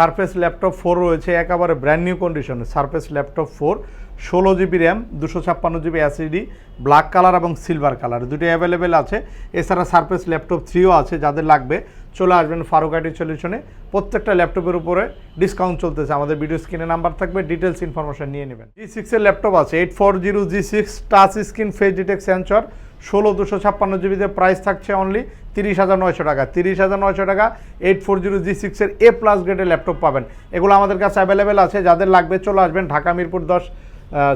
Surface laptop 4 রয়েছে একেবারে brand new কন্ডিশনে। Surface laptop 4 16 GB RAM 256 GB SSD, black colour এবং সিলভার কালার দুটো অ্যাভেলেবেল আছে। এছাড়া সারফেস ল্যাপটপ 3ও আছে, যাদের লাগবে চলে আসবেন ফারুক আইটি সলিউশনে। প্রত্যেকটা ল্যাপটপের উপরে ডিসকাউন্ট চলতেছে, আমাদের ভিডিও স্ক্রিনে নাম্বার থাকবে, ডিটেলস ইনফরমেশন নিয়ে নেবেন। G6 এর ল্যাপটপ আছে 840 G6 touch screen face detect sensor 16 256 GB তে প্রাইস থাকছে অনলি 30,900 টাকা। 30,900 টাকা 840 G6 এর A+ গ্রেডের ল্যাপটপ পাবেন। এগুলো আমাদের কাছে অ্যাভেলেবেল আছে, যাদের লাগবে চলে আসবেন ঢাকা মিরপুর 10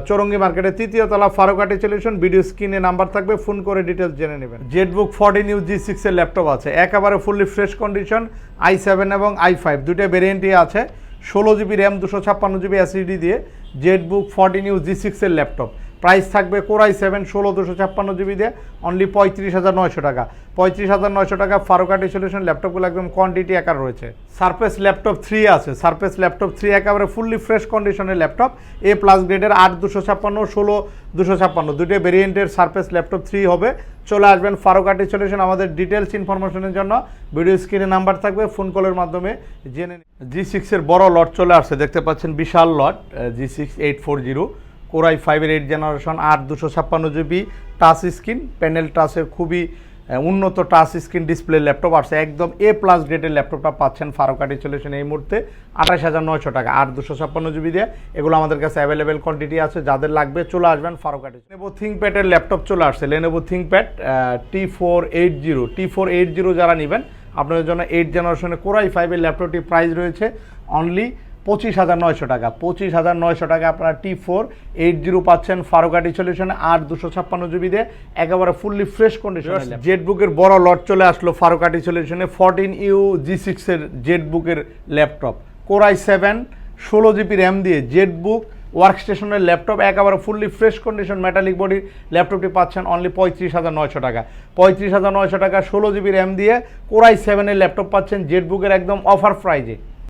চৌরঙ্গি মার্কেটের 3য় তলা ফারুক আইটি সলিউশন। ভিডিও স্ক্রিনে নাম্বার থাকবে, ফোন করে ডিটেলস জেনে নেবেন। জেটবুক 14U G6 এর ল্যাপটপ আছে একেবারে ফুললি ফ্রেশ কন্ডিশন, i7 এবং i5 দুটো ভেরিয়েন্টই আছে। 16 GB র্যাম 256 GB এসএসডি দিয়ে জেটবুক 14U G6 এর ল্যাপটপ। প্রাইস থাকবে Core i7 16 256 GB দিয়ে অনলি 35,900 টাকা। 35,900 টাকা ফারুক আইটি সলিউশন। ল্যাপটপগুলো একদম কোয়ান্টিটি আকার রয়েছে। সারফেস ল্যাপটপ 3 আছে। সারফেস ল্যাপটপ 3 একেবারে ফুললি ফ্রেশ কন্ডিশনের ল্যাপটপ, A+ গ্রেডের 8 256 16 256 দুটো ভেরিয়েন্টের সারফেস ল্যাপটপ 3 হবে। চলে আসবেন ফারুক আইটি সলিউশন। আমাদের ডিটেলস ইনফরমেশনের জন্য ভিডিও স্ক্রিনে নাম্বার থাকবে, ফোন কলের মাধ্যমে জেনে নিন। G6 এর বড় লট চলে আসছে, দেখতে পাচ্ছেন বিশাল লট। G6 840 Core i5 এর 8 generation 8 256 GB touch screen, panel টাচের খুবই উন্নত টাচ স্ক্রিন ডিসপ্লে ল্যাপটপ আসছে। একদম A+ গ্রেডের ল্যাপটপটা পাচ্ছেন ফারুক আইটি সলিউশন এই মুহূর্তে 28,900 টাকা 8 256 GB দিয়ে। এগুলো আমাদের কাছে অ্যাভেলেবেল কোয়ান্টিটি আছে, যাদের লাগবে চলে আসবেন ফারুক আইটি। লেনোভো থিংকপ্যাডের ল্যাপটপ চলে আসছে, লেনোভো থিংকপ্যাড T480 যারা নেবেন আপনাদের জন্য 8 জেনারেশনের Core i5 এর ল্যাপটপটি প্রাইস রয়েছে অনলি 25,900 টাকা। 25,900 টাকা আপনারা T480 পাচ্ছেন ফারুক আইটি সলিউশনে 8 256 GB দিয়ে একেবারে ফুললি ফ্রেশ কন্ডিশনে। জেটবুকের বড় লট চলে আসলো ফারুক আইটি সলিউশনে 14U G6 এর জেটবুকের laptop. Core i7 16 GB RAM দিয়ে জেটবুক ওয়ার্কস্টেশনের ল্যাপটপ একেবারে ফুললি ফ্রেশ কন্ডিশন মেটালিক বডির ল্যাপটপটি পাচ্ছেন অনলি 35,900 টাকা। 35,900 টাকা 16 GB র্যাম দিয়ে Core i7 এর ল্যাপটপ পাচ্ছেন জেটবুকের একদম অফার প্রাইজে।